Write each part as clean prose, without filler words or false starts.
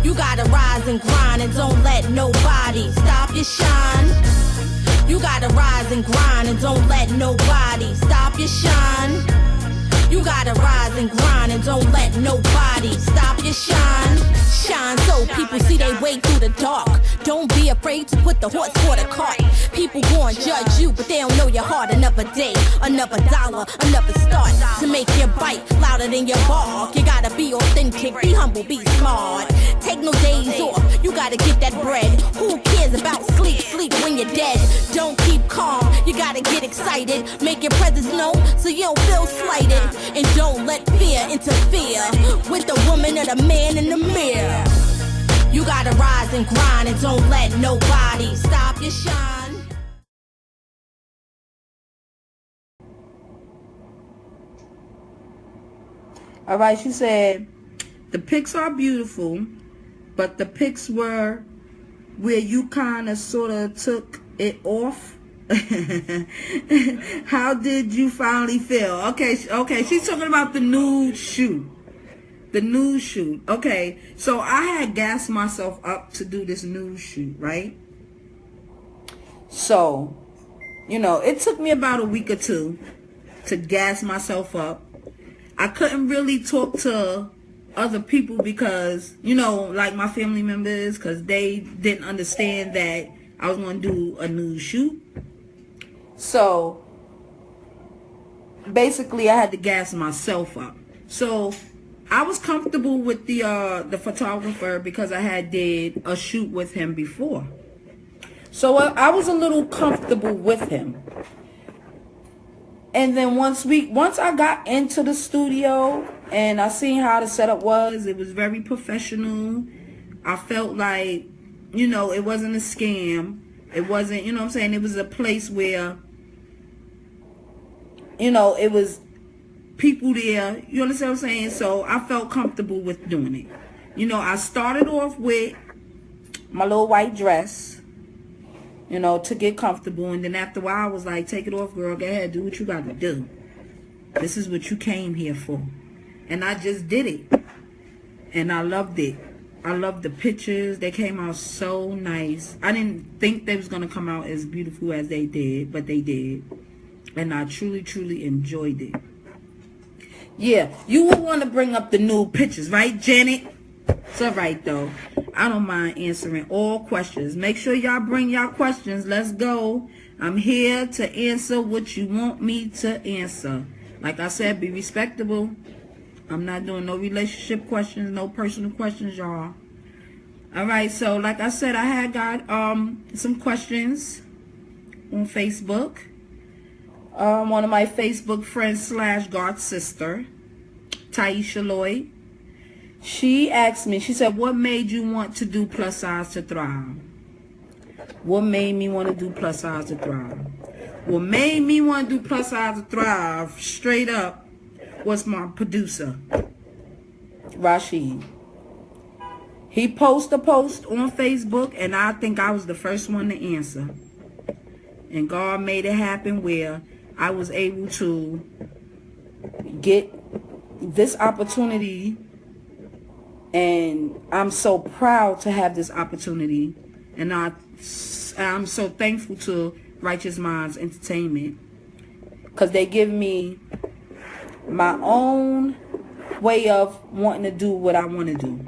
You gotta rise and grind and don't let nobody stop your shine. You gotta rise and grind and don't let nobody stop your shine. You gotta rise and grind and don't let nobody stop your shine. Shine so people see they way through the dark. Don't be afraid to put the horse for the cart. People gon' judge you, but they don't know your heart. Another day, another dollar, another start to make your bite louder than your bark. You gotta be authentic, be humble, be smart. Take no days off, you gotta get that bread. Who cares about sleep? Sleep when you're dead. Don't keep calm, you gotta get excited. Make your presence known so you don't feel slighted. And don't let fear interfere with the woman or the man in the mirror. You gotta rise and grind and don't let nobody stop your shine. All right, she said, the pics are beautiful, but the pics were where you kind of sort of took it off. How did you finally feel? Okay, she's talking about the nude shoot. The nude shoot. Okay, so I had gassed myself up to do this nude shoot, right? So, you know, it took me about a week or two to gas myself up. I couldn't really talk to other people because, you know, like my family members, because they didn't understand that I was going to do a nude shoot. So, basically, I had to gas myself up. So, I was comfortable with the photographer because I had did a shoot with him before. So, I was a little comfortable with him. And then once I got into the studio and I seen how the setup was, it was very professional. I felt like, you know, it wasn't a scam. It wasn't, you know what I'm saying? It was a place where, you know, it was people there. You understand what I'm saying? So I felt comfortable with doing it. You know, I started off with my little white dress, you know, to get comfortable. And then after a while, I was like, take it off, girl. Go ahead. Do what you got to do. This is what you came here for. And I just did it. And I loved it. I loved the pictures. They came out so nice. I didn't think they was going to come out as beautiful as they did, but they did. And I truly, truly enjoyed it. Yeah, you will want to bring up the nude pictures, right, Janet? It's all right, though. I don't mind answering all questions. Make sure y'all bring y'all questions. Let's go. I'm here to answer what you want me to answer. Like I said, be respectable. I'm not doing no relationship questions, no personal questions, y'all. All right, so like I said, I had got some questions on Facebook. One of my Facebook friends / God sister, Taisha Lloyd. She asked me, she said, what made you want to do Plus Size to Thrive? What made me want to do Plus Size to Thrive? What made me want to do Plus Size to Thrive, straight up, was my producer, Rashid. He posted a post on Facebook, and I think I was the first one to answer. And God made it happen where I was able to get this opportunity. And I'm so proud to have this opportunity. And I'm so thankful to Righteous Minds Entertainment. Because they give me my own way of wanting to do what I want to do.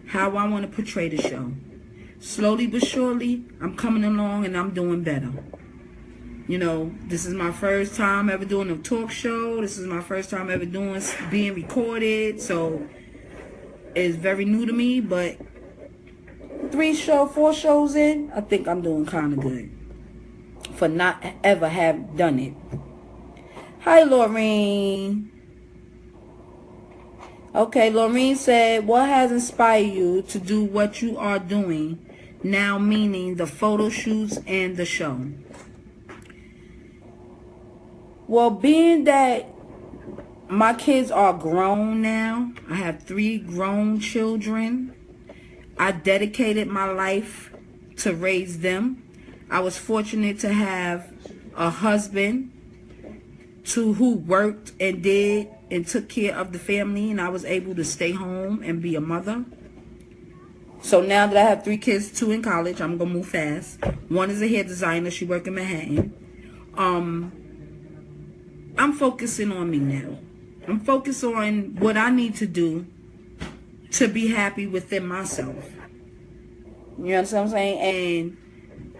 How I want to portray the show. Slowly but surely, I'm coming along and I'm doing better. You know, this is my first time ever doing a talk show. This is my first time ever being recorded. So it's very new to me, but 4 shows in, I think I'm doing kind of good for not ever have done it. Hi, Laureen. Okay, Laureen said, what has inspired you to do what you are doing now, meaning the photo shoots and the show? Well, being that my kids are grown now, I have 3 grown children. I dedicated my life to raise them. I was fortunate to have a husband who worked and did and took care of the family, and I was able to stay home and be a mother. So now that I have 3 kids, 2 in college, I'm going to move fast. One is a hair designer. She works in Manhattan. I'm focusing on me now. I'm focused on what I need to do to be happy within myself. You know what I'm saying? And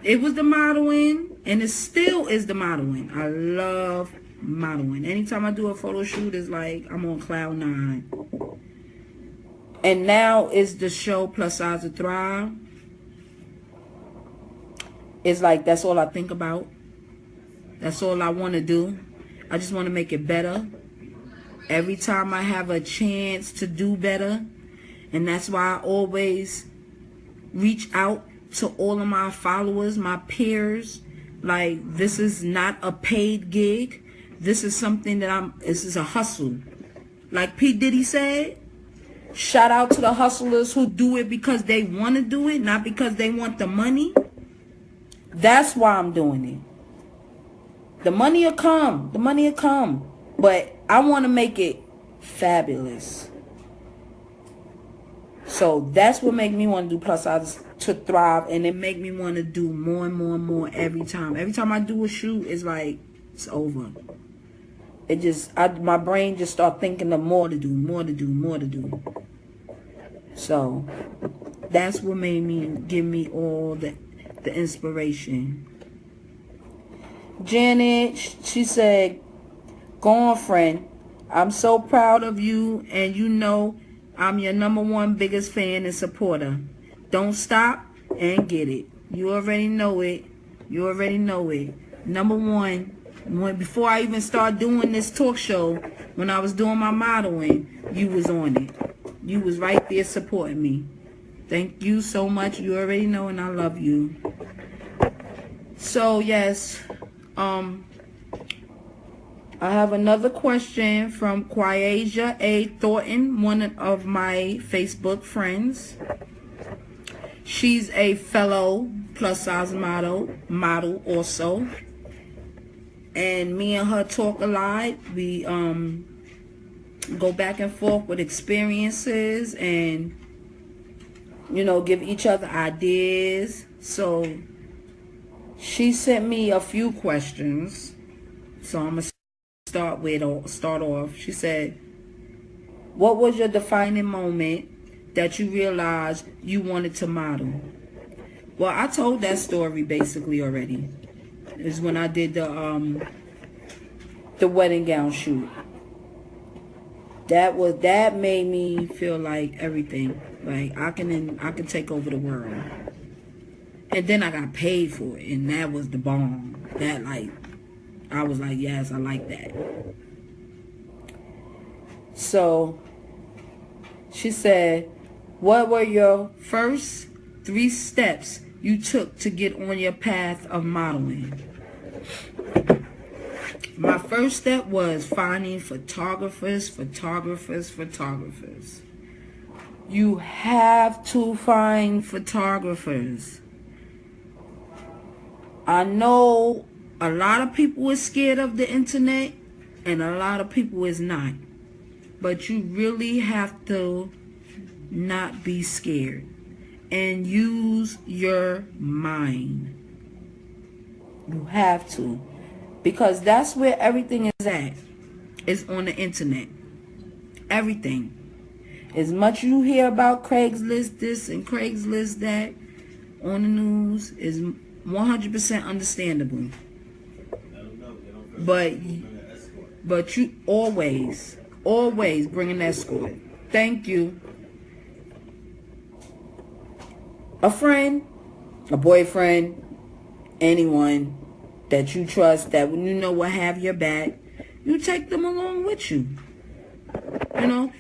it was the modeling, and it still is the modeling. I love modeling. Anytime I do a photo shoot, it's like I'm on cloud 9. And now is the show Plus Size to Thrive. It's like that's all I think about. That's all I want to do. I just want to make it better. Every time I have a chance to do better. And that's why I always reach out to all of my followers, my peers. Like, this is not a paid gig. This is something that this is a hustle. Like P. Diddy said, shout out to the hustlers who do it because they want to do it, not because they want the money. That's why I'm doing it. The money will come. The money will come. But I want to make it fabulous. So that's what makes me want to do Plus Size to Thrive. And it make me want to do more and more and more every time. Every time I do a shoot, it's like, it's over. It just, my brain just start thinking of more to do, more to do, more to do. So that's what made me, give me all the inspiration. Janet, she said, go on, friend. I'm so proud of you, and you know I'm your #1 biggest fan and supporter. Don't stop and get it. You already know it. You already know it. #1, before I even started doing this talk show, when I was doing my modeling, you was on it. You was right there supporting me. Thank you so much. You already know, and I love you. So, yes, I have another question from Quasia A. Thornton, one of my Facebook friends. She's a fellow plus size model also. And me and her talk a lot. We go back and forth with experiences and, you know, give each other ideas. So she sent me a few questions. So I'm going to start off. She said, what was your defining moment that you realized you wanted to model? Well, I told that story basically already. Is when I did the wedding gown shoot. That made me feel like everything. Like I can take over the world. And then I got paid for it, and that was the bomb. That like I was like, yes, I like that. So she said, what were your first 3 steps you took to get on your path of modeling? My first step was finding photographers. You have to find photographers. I know a lot of people is scared of the internet and a lot of people is not. But you really have to not be scared and use your mind. You have to, because that's where everything is at. It's on the internet. Everything. As much you hear about Craigslist this and Craigslist that on the news is 100% understandable. But you always bring an escort. Thank you. A friend, a boyfriend, anyone that you trust, that when you know will have your back, you take them along with you. You know?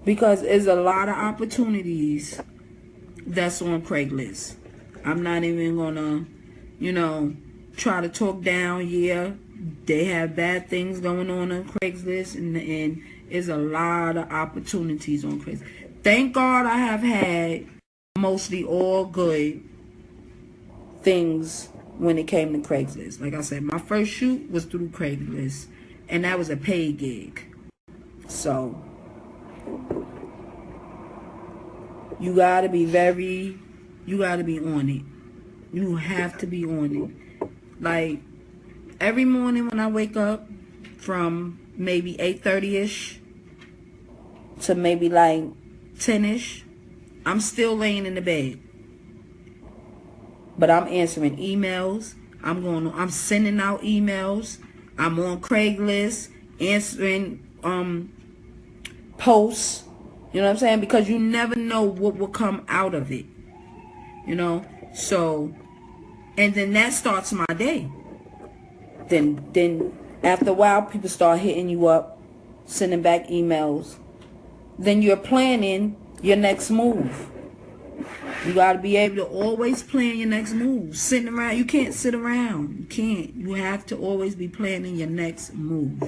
Because there's a lot of opportunities that's on Craigslist. I'm not even gonna, try to talk down. Yeah, they have bad things going on Craigslist, and there's a lot of opportunities on Craigslist. Thank God I have had mostly all good things when it came to Craigslist. Like I said, my first shoot was through Craigslist, and that was a paid gig. So You gotta be you gotta be on it. You have to be on it. Like, every morning when I wake up from maybe 8:30ish to maybe like 10ish, I'm still laying in the bed. But I'm answering emails. I'm sending out emails. I'm on Craigslist answering posts. You know what I'm saying? Because you never know what will come out of it. You know? So, and then that starts my day. Then after a while, people start hitting you up, sending back emails. Then you're planning your next move. You got to be able to always plan your next move. Sitting around, you can't sit around. You can't. You have to always be planning your next move.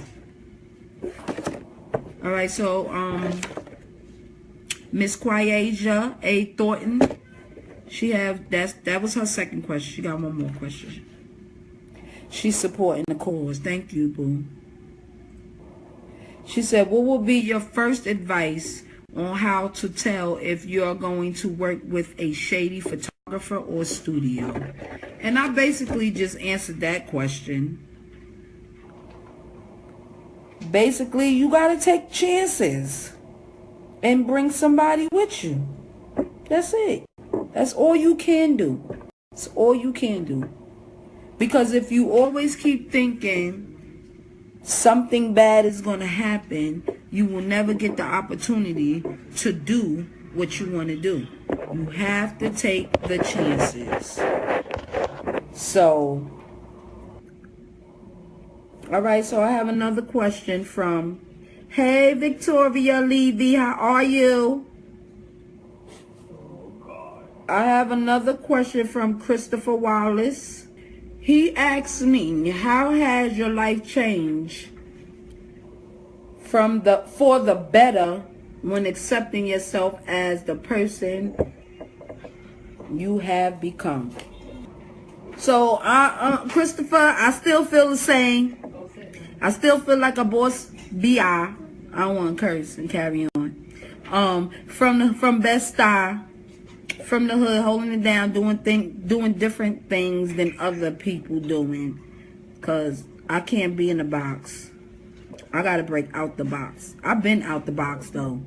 All right, so Miss Quayaja A. Thornton, that was her second question. She got one more question. She's supporting the cause. Thank you, boo. She said, what will be your first advice on how to tell if you're going to work with a shady photographer or studio? And I basically just answered that question. Basically, you got to take chances and bring somebody with you. That's it. That's all you can do. That's all you can do. Because if you always keep thinking something bad is going to happen, you will never get the opportunity to do what you want to do. You have to take the chances. So, all right, so I have another question from, hey, Victoria Levy, how are you? I have another question from Christopher Wallace. He asked me, how has your life changed for the better when accepting yourself as the person you have become? So, Christopher, I still feel the same. I still feel like a boss B.I. I don't want to curse and carry on. From Best Star. From the hood, holding it down, doing different things than other people doing. Because I can't be in a box. I got to break out the box. I've been out the box, though.